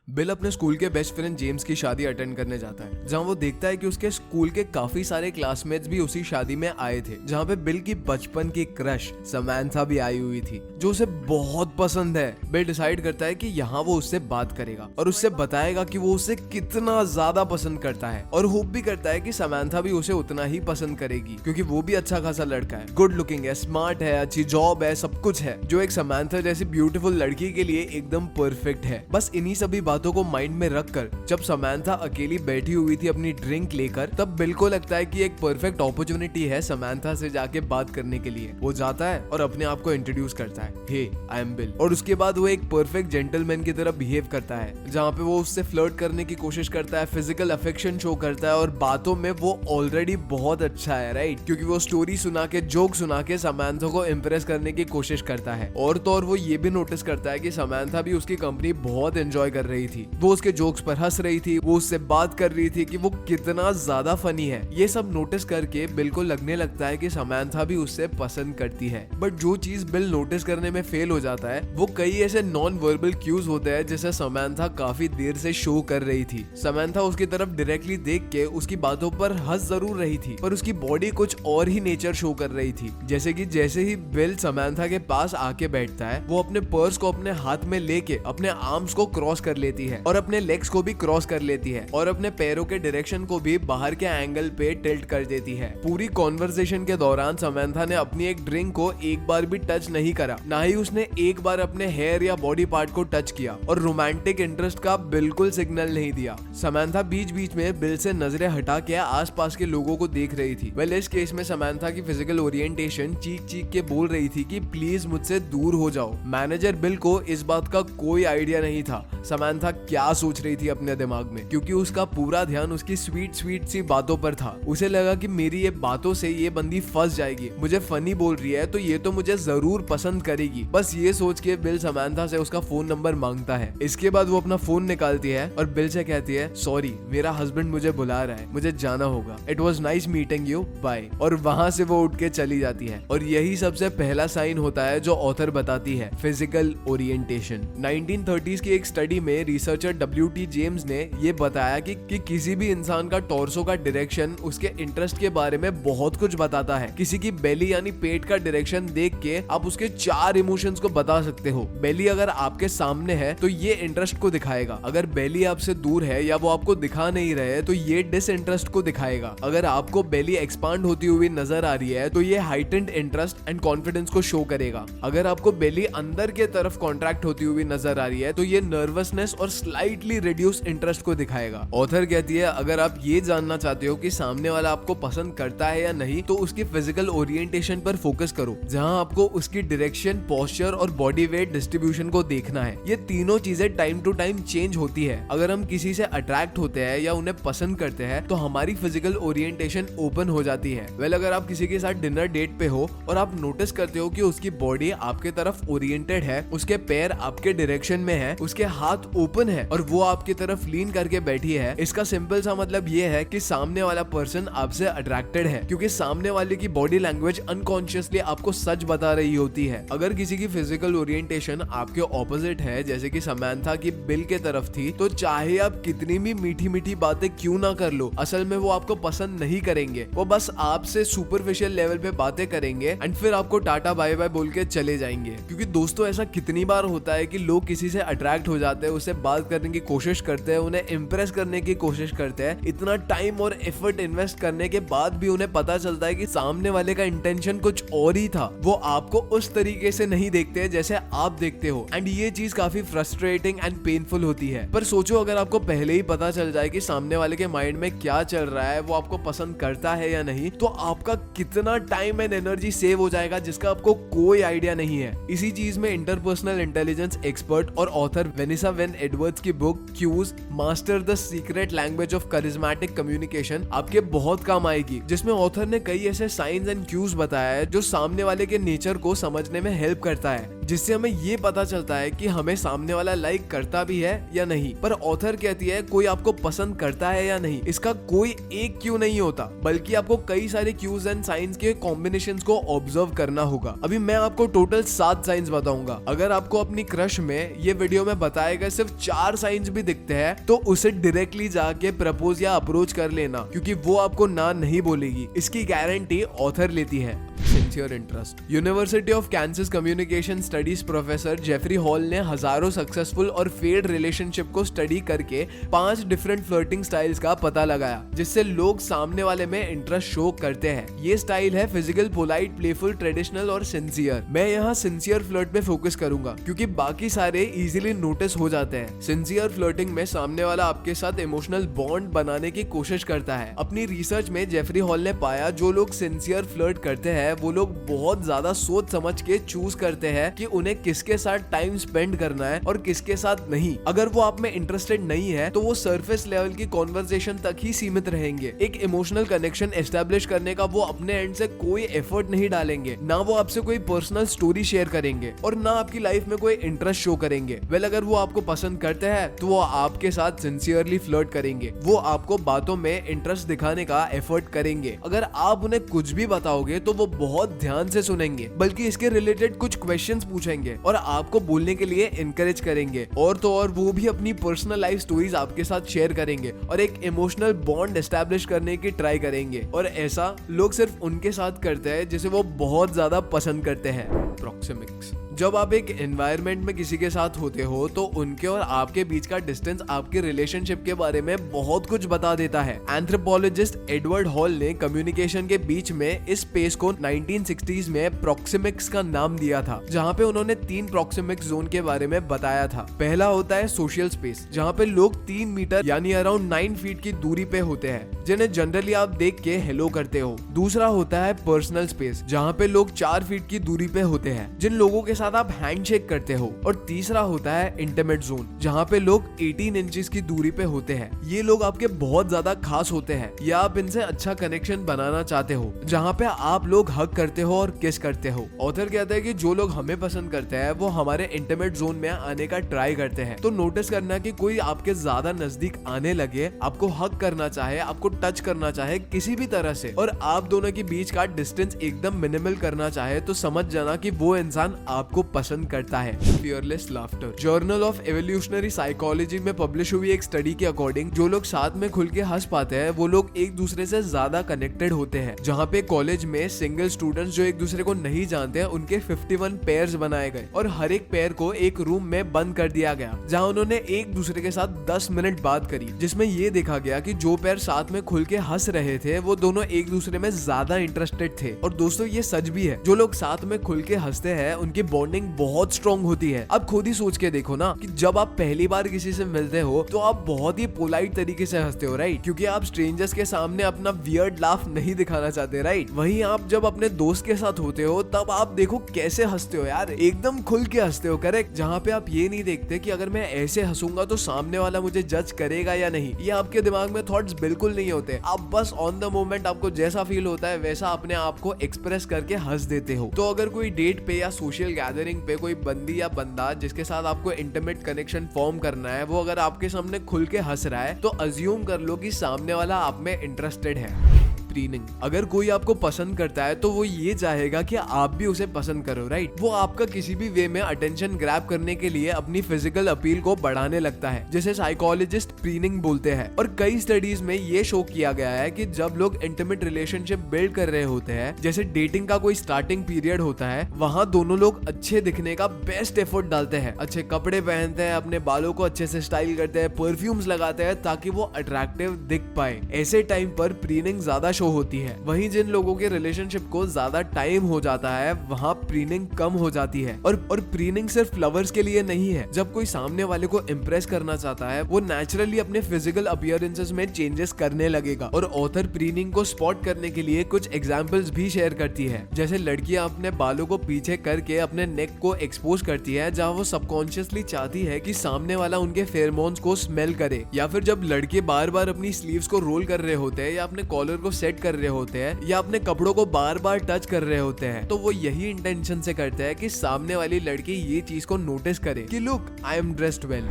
Bill अपने school के best friend James की शादी अटेंड करने जाता है, जहां वो देखता है कि उसके स्कूल के काफी सारे क्लासमेट्स भी उसी शादी में आए थे, जहां पे बिल की बचपन की क्रश समांथा भी आई हुई थी, जो उसे बहुत पसंद है। बिल डिसाइड करता है कि यहाँ वो उससे बात करेगा और उससे बताएगा कि वो उसे कितना ज्यादा पसंद करता है, और होप भी करता है कि समांथा भी उसे उतना ही पसंद करेगी, क्योंकि वो भी अच्छा खासा लड़का है, गुड लुकिंग है, स्मार्ट है, अच्छी जॉब है, सब कुछ है, जो एक समांथा जैसी ब्यूटीफुल लड़की के लिए एकदम परफेक्ट है। बस इन्हीं सभी बातों को माइंड में रखकर जब समांथा अकेली बैठी हुई थी अपनी ड्रिंक लेकर, तब बिल को लगता है कि एक परफेक्ट अपॉर्चुनिटी है समांथा से जाके बात करने के लिए। वो जाता है और अपने आप को इंट्रोड्यूस करता है, हे आई एम बिल, और उसके बाद वो एक परफेक्ट जेंटलमैन की तरह बिहेव करता है, जहाँ पे वो उससे फ्लर्ट करने की कोशिश करता है, फिजिकल अफेक्शन शो करता है, और बातों में वो ऑलरेडी बहुत अच्छा है, राइट, क्योंकि वो स्टोरी सुना के, जोक सुना के समांथा को इम्प्रेस करने की कोशिश करता है। और तो और वो ये भी नोटिस करता है कि समांथा भी उसकी कंपनी बहुत एंजॉय कर रही थी, वो उसके जोक्स पर हंस रही थी, वो उससे बात कर रही थी कि वो कितना ज्यादा फनी है। ये सब नोटिस करके बिल को लगने लगता है कि समांथा भी उससे पसंद करती है। बट जो चीज बिल नोटिस करने में फेल हो जाता है, वो कई ऐसे नॉन वर्बल क्यूज होते हैं जिसे समांथा काफी देर से शो कर रही थी। समांथा उसकी तरफ डायरेक्टली देख के उसकी बातों पर हंस जरूर रही थी, पर उसकी बॉडी कुछ और ही नेचर शो कर रही थी। जैसे कि जैसे ही बिल समांथा के पास आके बैठता है, वो अपने पर्स को अपने हाथ में लेके अपने आर्म्स को क्रॉस कर लेती है, और अपने लेग्स को भी क्रॉस कर लेती है, और अपने पैरों के डायरेक्शन को भी बाहर के एंगल पे टिल्ट कर देती है। पूरी कॉन्वर्सेशन के दौरान समांथा ने अपनी एक ड्रिंक को एक बार भी टच नहीं करा, ना ही उसने एक बार अपने हेयर या बॉडी पार्ट को टच किया, और रोमांटिक इंटरेस्ट का बिल्कुल सिग्नल नहीं दिया। समांथा बीच बीच में बिल से नजरें हटा के आसपास के लोगों को देख रही थी। वेल, इस केस में समांथा की फिजिकल ओरिएंटेशन चीख चीख के बोल रही थी कि प्लीज मुझसे दूर हो जाओ। मैनेजर बिल को इस बात का कोई आइडिया नहीं था समांथा क्या सोच रही थी अपने दिमाग में, क्योंकि उसका पूरा ध्यान उसकी स्वीट स्वीट सी बातों पर था। उसे लगा कि मेरी ये बातों से ये बंदी फंस जाएगी, मुझे फनी बोल रही है तो ये तो मुझे जरूर पसंद करेगी। बस ये सोच के बिल समांथा से उसका फोन नंबर मांगता है। इसके बाद वो अपना फोन निकालती है और बिल से कहती है, सॉरी मेरा हस्बैंड मुझे बुला रहा है, मुझे जाना होगा, it was nice meeting you, bye. और वहां से वो उठ के चली जाती है। और यही सबसे पहला साइन होता है जो ऑथर बताती है, फिजिकल ओरिएंटेशन। 1930s की एक स्टडी में रिसर्चर W.T. जेम्स ने ये बताया कि किसी भी इंसान का टॉर्सो का डायरेक्शन उसके इंटरेस्ट के बारे में बहुत कुछ बताता है। किसी की बेली यानी पेट का डायरेक्शन देख के आप उसके 4 इमोशंस को बता सकते हो। बेली अगर आपके सामने है तो ये इंटरेस्ट को दिखाएगा, अगर बेली आपसे दूर है या वो आपको दिखा नहीं रहे तो ये डिसइंटरेस्ट को दिखाएगा, अगर आपको बेली एक्सपांड होती हुई नजर आ रही है तो ये हाइटेंड इंटरेस्ट एंड कॉन्फिडेंस को शो करेगा, अगर आपको बेली अंदर के तरफ कॉन्ट्रैक्ट होती हुई नजर आ रही है तो ये नर्वसनेस और स्लाइटली रिड्यूस इंटरेस्ट को दिखाएगा। ऑथर कहती है, अगर आप ये जानना चाहते हो कि सामने वाला आपको पसंद करता है या नहीं, तो उसकी फिजिकल ओरिएंटेशन पर फोकस करो, जहां आपको उसकी डायरेक्शन, पोस्चर और बॉडी वेट डिस्ट्रीब्यूशन को देखना है। ये तीनों चीजें टाइम टू टाइम चेंज होती है। अगर हम किसी से अट्रैक्ट होते हैं या उन्हें पसंद करते हैं तो हमारी फिजिकल ओरिएंटेशन ओपन हो जाती है। वेल, अगर आप किसी के साथ डिनर डेट पे हो और आप नोटिस करते हो कि उसकी बॉडी आपके तरफ ओरिएंटेड है, उसके पैर आपके डायरेक्शन में है, उसके हाथ ओपन है और वो आपकी तरफ लीन करके बैठी है, इसका सिंपल सा मतलब ये है कि सामने वाला पर्सन आपसे अट्रैक्टेड है, क्योंकि सामने वाले की बॉडी लैंग्वेज अनकॉन्शियसली आपको सच बता रही होती है। अगर किसी की फिजिकल ओरिएंटेशन आपके ऑपोजिट है, जैसे कि समांथा की बिल के तरफ थी, तो चाहे आप कितनी भी मीठी मीठी बातें क्यों ना कर लो, असल में वो आपको पसंद नहीं करेंगे। वो बस आपसे सुपरफिशियल लेवल पे बातें करेंगे एंड फिर आपको टाटा बाय बाय बोल के चले जाएंगे। क्योंकि दोस्तों, ऐसा कितनी बार होता है कि लोग किसी से अट्रैक्ट हो जाते हैं, उससे बात करने की कोशिश करते हैं, उन्हें इंप्रेस करने की कोशिश करते हैं, इतना टाइम और एफर्ट इन्वेस्ट करने के बाद भी उन्हें पता चलता है कि सामने वाले का इंटेंशन कुछ और ही था, वो आपको उस तरीके से नहीं देखते हैं जैसे आप देखते हो, एंड ये चीज काफी फ्रस्ट्रेटिंग एंड पेनफुल होती है। पर सोचो, अगर आपको पहले ही पता चल जाए कि सामने वाले के माइंड में क्या चल रहा है, वो आपको पसंद करता है या नहीं, तो आपका कितना टाइम एंड एनर्जी सेव हो जाएगा जिसका आपको कोई आइडिया नहीं है। इसी चीज में इंटरपर्सनल इंटेलिजेंस एक्सपर्ट और ऑथर वेनिसा वेन एडवर्ड्स की book cues master the secret language of charismatic communication आपके बहुत काम आएगी, जिसमें ऑथर ने कई ऐसे साइंस एंड क्यूज बताया है जो सामने वाले के नेचर को समझने में हेल्प करता है, जिससे हमें ये पता चलता है कि हमें सामने वाला लाइक करता भी है या नहीं। पर ऑथर कहती है, कोई आपको पसंद करता है या नहीं, इसका कोई एक क्यू नहीं होता, बल्कि आपको कई सारे क्यूज एंड साइंस के कॉम्बिनेशंस को ऑब्जर्व करना होगा। अभी मैं आपको टोटल 7 साइंस बताऊंगा। अगर आपको अपनी क्रश में ये वीडियो में बताए गए सिर्फ 4 साइंस भी दिखते हैं तो उसे डायरेक्टली जाके प्रपोज या अप्रोच कर लेना, क्योंकि वो आपको ना नहीं बोलेगी। इसकी गारंटी ऑथर लेती है। Sincere interest. University of Kansas communication studies professor Jeffrey Hall ने हजारों सक्सेसफुल और फेल्ड रिलेशनशिप को स्टडी करके 5 डिफरेंट फ्लर्टिंग स्टाइल्स का पता लगाया जिससे लोग सामने वाले में इंटरेस्ट शो करते हैं। ये स्टाइल है फिजिकल, पोलाइट, प्लेफुल, ट्रेडिशनल और सिंसियर। मैं यहाँ सिंसियर फ्लर्ट पे फोकस करूंगा क्योंकि बाकी सारे इजीली नोटिस हो जाते हैं। सिंसियर फ्लर्टिंग में सामने वाला आपके साथ इमोशनल बॉन्ड बनाने की कोशिश करता है। अपनी रिसर्च में जेफरी हॉल ने पाया जो लोग सिंसियर फ्लर्ट करते हैं वो लोग बहुत ज्यादा सोच समझ के चूज करते हैं कि उन्हें किसके साथ टाइम स्पेंड करना है और किसके साथ नहीं। अगर वो आप में इंटरेस्टेड नहीं है तो वो सरफेस लेवल की कॉन्वर्सेशन तक ही सीमित रहेंगे। एक इमोशनल कनेक्शन एस्टेब्लिश करने का वो अपने एंड से कोई एफर्ट नहीं डालेंगे, ना वो आपसे कोई पर्सनल स्टोरी शेयर करेंगे और ना आपकी लाइफ में कोई इंटरेस्ट शो करेंगे। वेल, अगर वो आपको पसंद करते हैं तो वो आपके साथ सिंसियरली फ्लर्ट करेंगे। वो आपको बातों में इंटरेस्ट दिखाने का एफर्ट करेंगे। अगर आप उन्हें कुछ भी बताओगे तो वो बहुत ध्यान से सुनेंगे, बल्कि इसके रिलेटेड कुछ क्वेश्चंस पूछेंगे और आपको बोलने के लिए इनकरेज करेंगे। और तो और वो भी अपनी पर्सनल लाइफ स्टोरीज आपके साथ शेयर करेंगे और एक इमोशनल बॉन्ड एस्टैब्लिश करने की ट्राई करेंगे। और ऐसा लोग सिर्फ उनके साथ करते हैं जिसे वो बहुत ज्यादा पसंद करते हैं। प्रॉक्सिमिक्स। जब आप एक एनवायरनमेंट में किसी के साथ होते हो तो उनके और आपके बीच का डिस्टेंस आपके रिलेशनशिप के बारे में बहुत कुछ बता देता है। एंथ्रोपोलॉजिस्ट एडवर्ड हॉल ने कम्युनिकेशन के बीच में इस स्पेस को 1960s में प्रॉक्सिमिक्स का नाम दिया था, जहाँ पे उन्होंने 3 प्रॉक्सिमिक्स जोन के बारे में बताया था। पहला होता है सोशल स्पेस, जहाँ पे लोग 3 मीटर यानी अराउंड 9 फीट की दूरी पे होते हैं, जिन्हें जनरली आप देख के हेलो करते हो। दूसरा होता है पर्सनल स्पेस, जहाँ पे लोग 4 फीट की दूरी पे होते हैं, जिन लोगों के साथ आप हैंडशेक करते हो। और तीसरा होता है इंटीमेट जोन, जहाँ पे लोग 18 इंचेस की दूरी पे होते हैं। ये लोग आपके बहुत ज्यादा खास होते हैं या आप इनसे अच्छा कनेक्शन बनाना चाहते हो, जहाँ पे आप लोग हग करते हो और किस करते हो। ऑथर कहता है कि जो लोग हमें पसंद करते हैं वो हमारे इंटीमेट जोन में आने का ट्राई करते हैं। तो नोटिस करना कि कोई आपके ज्यादा नजदीक आने लगे, आपको हग करना चाहे, आपको टच करना चाहे किसी भी तरह से, और आप दोनों के बीच का डिस्टेंस एकदम मिनिमल करना चाहे, तो समझ जाना कि वो इंसान आपको पसंद करता है। Fearless laughter. Journal of evolutionary psychology में पब्लिश हुई एक स्टडी के अकॉर्डिंग जो लोग साथ में खुल के हंस पाते हैं वो लोग एक दूसरे से ज्यादा कनेक्टेड होते हैं। जहाँ पे कॉलेज में सिंगल स्टूडेंट्स जो एक दूसरे को नहीं जानते हैं उनके 51 पेयर्स बनाए गए और हर एक पेयर को एक रूम में बंद कर दिया गया, जहाँ उन्होंने एक दूसरे के साथ 10 मिनट बात करी, जिसमें ये देखा गया कि जो पेयर साथ में खुल के हंस रहे थे वो दोनों एक दूसरे में ज्यादा इंटरेस्टेड थे। और दोस्तों ये सच भी है, जो लोग साथ में खुल के हंसते हैं उनकी बॉन्डिंग बहुत स्ट्रॉन्ग होती है। अब खुद ही सोच के देखो ना कि जब आप पहली बार किसी से मिलते हो तो आप बहुत ही पोलाइट तरीके से हंसते हो, राइट? क्योंकि आप स्ट्रेंजर्स के सामने अपना वियर्ड लाफ नहीं दिखाना चाहते, राइट? वहीं आप जब अपने दोस्त के साथ होते हो तब आप देखो कैसे हंसते हो यार, एकदम खुल के हंसते हो, करेक्ट? जहाँ पे आप ये नहीं देखते कि अगर मैं ऐसे हंसूंगा तो सामने वाला मुझे जज करेगा या नहीं। ये आपके दिमाग में थॉट्स बिल्कुल नहीं होते। आप बस ऑन द मोमेंट आपको जैसा फील होता है वैसा अपने आप को एक्सप्रेस करके हंस देते हो। तो अगर कोई डेट पे या सोशल गैदरिंग पे कोई बंदी या बंदा जिसके साथ आपको इंटीमेट कनेक्शन फॉर्म करना है वो अगर आपके सामने खुल के हंस रहा है तो अज्यूम कर लो कि सामने वाला आप में इंटरेस्टेड है। प्रीनिंग। अगर कोई आपको पसंद करता है तो वो ये चाहेगा कि आप भी उसे पसंद करो, राइट? वो आपका किसी भी वे में अटेंशन ग्रैब करने के लिए अपनी फिजिकल अपील को बढ़ाने लगता है, जिसे साइकोलॉजिस्ट प्रीनिंग बोलते हैं। और कई स्टडीज में ये शो किया गया है कि जब लोग इंटीमेट रिलेशनशिप बिल्ड कर रहे होते हैं, जैसे डेटिंग का कोई स्टार्टिंग पीरियड होता है, वहाँ दोनों लोग अच्छे दिखने का बेस्ट एफर्ट डालते हैं, अच्छे कपड़े पहनते हैं, अपने बालों को अच्छे से स्टाइल करते हैं, परफ्यूम्स लगाते हैं ताकि वो अट्रैक्टिव दिख पाए। ऐसे टाइम पर प्रीनिंग ज्यादा शो होती है। वहीं जिन लोगों के रिलेशनशिप को ज्यादा टाइम हो जाता है वहाँ प्रीनिंग कम हो जाती है। और प्रीनिंग सिर्फ लवर्स के लिए नहीं है। जब कोई सामने वाले को इम्प्रेस करना चाहता है वो नेचुरली अपने फिजिकल अपीयरेंसेस में चेंजेस करने लगेगा। और ऑथर प्रीनिंग को स्पॉट करने के लिए कुछ एग्जांपल्स भी शेयर करती है, जैसे लड़कियां अपने बालों को पीछे करके अपने नेक को एक्सपोज करती है, जहाँ वो सबकॉन्शियसली चाहती है कि सामने वाला उनके फेरोमोन्स को स्मेल करे। या फिर जब लड़के बार बार अपनी स्लीव्स को रोल कर रहे होते हैं या अपने कॉलर को सेट कर रहे होते हैं या अपने कपड़ों को बार बार टच कर रहे होते हैं, तो वो यही इंटेंशन से करते हैं कि सामने वाली लड़की ये चीज को नोटिस करे कि look, I am dressed well.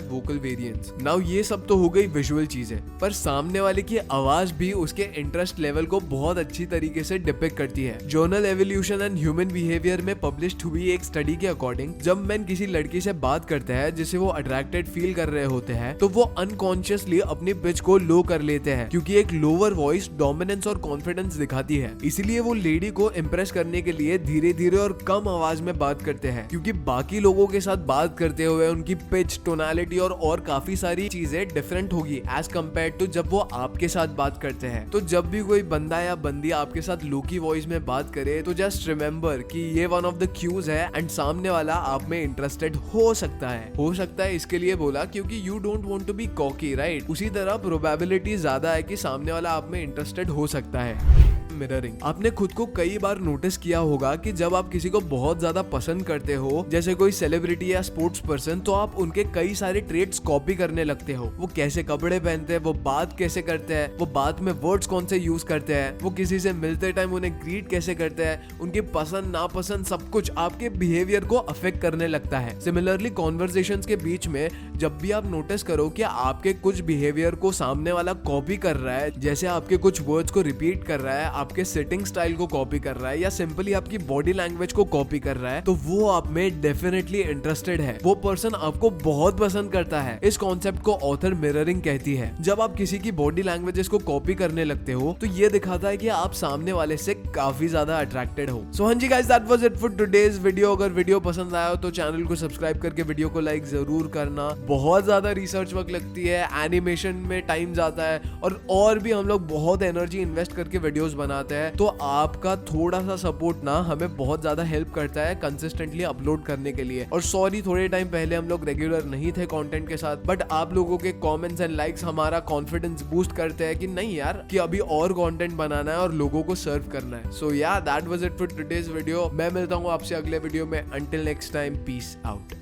Vocal variants. Now ये सब तो हो गई विजुअल चीजें, पर सामने वाले की आवाज भी उसके इंटरेस्ट लेवल को बहुत अच्छी तरीके से डिपिक्ट करती है। Journal evolution and human behaviour में पब्लिश्ड हुई एक स्टडी के अकॉर्डिंग जब मैन किसी लड़की से बात करते हैं जिसे वो अट्रैक्टेड फील कर रहे होते हैं, तो वो अनकॉन्शियसली अपनी पिच को लो कर लेते हैं, क्योंकि एक लोअर वॉइस डोमिनेंस और कॉन्फिडेंस दिखाती है। इसीलिए वो लेडी को इम्प्रेस करने के लिए धीरे धीरे और कम आवाज में बात करते हैं, क्योंकि बाकी लोगों के साथ बात करते हुए उनकी पिच, टोनालिटी और काफी सारी चीजें डिफरेंट होगी एज कम्पेयर टू जब वो आपके साथ बात करते हैं। तो जब भी कोई बंदा या बंदी आपके साथ लो की वॉइस में बात करे तो जस्ट रिमेम्बर कि ये वन ऑफ द क्यूज है एंड सामने वाला आप में इंटरेस्टेड हो सकता है इसके लिए बोला क्योंकि you don't want to be cocky, right. उसी तरह प्रोबेबिलिटी ज्यादा है कि सामने वाला आप में इंटरेस्टेड हो सकता है। मिररिंग। आपने खुद को कई बार नोटिस किया होगा कि जब आप किसी को बहुत ज्यादा पसंद करते हो, जैसे कोई सेलिब्रिटी या स्पोर्ट्स पर्सन, तो आप उनके कई सारे ट्रेट्स कॉपी करने लगते हो। वो कैसे कपड़े पहनते हैं, वो बात कैसे करते हैं, वो बात में वर्ड्स कौन से यूज करते हैं, वो किसी से मिलते टाइम उन्हें ग्रीट कैसे करते हैं, उनकी पसंद नापसंद सब कुछ आपके बिहेवियर को अफेक्ट करने लगता है। सिमिलरली कॉन्वर्सेशंस के बीच में जब भी आप नोटिस करो कि आपके कुछ बिहेवियर को सामने वाला कॉपी कर रहा है, जैसे आपके कुछ वर्ड्स को रिपीट कर रहा है, आपके सिटिंग स्टाइल को कॉपी कर रहा है, या सिंपली आपकी बॉडी लैंग्वेज को कॉपी कर रहा है, तो वो आप में डेफिनेटली इंटरेस्टेड है। वो पर्सन आपको बहुत पसंद करता है। इस कॉन्सेप्ट को ऑथर मिररिंग कहती है। जब आप किसी की बॉडी लैंग्वेजेस को कॉपी करने लगते हो तो ये दिखाता है कि आप सामने वाले से काफी ज्यादा अट्रैक्टेड हो। सो हाँ जी guys, that was it for today's video. अगर वीडियो पसंद आया हो तो चैनल को सब्सक्राइब करके वीडियो को लाइक जरूर करना। बहुत ज्यादा रिसर्च वर्क लगती है, एनिमेशन में टाइम जाता है, और भी हम लोग बहुत एनर्जी इन्वेस्ट करके वीडियोस बनाते हैं। तो आपका थोड़ा सा सपोर्ट ना हमें बहुत ज्यादा हेल्प करता है कंसिस्टेंटली अपलोड करने के लिए। और सॉरी, थोड़े टाइम पहले हम लोग रेगुलर नहीं थे कंटेंट के साथ, बट आप लोगों के कमेंट्स एंड लाइक्स हमारा कॉन्फिडेंस बूस्ट करते हैं कि नहीं यार, कि अभी और कंटेंट बनाना है और लोगों को सर्व करना है। सो या that was it for today's video. मैं मिलता हूँ आपसे अगले वीडियो में। Until next time, peace out.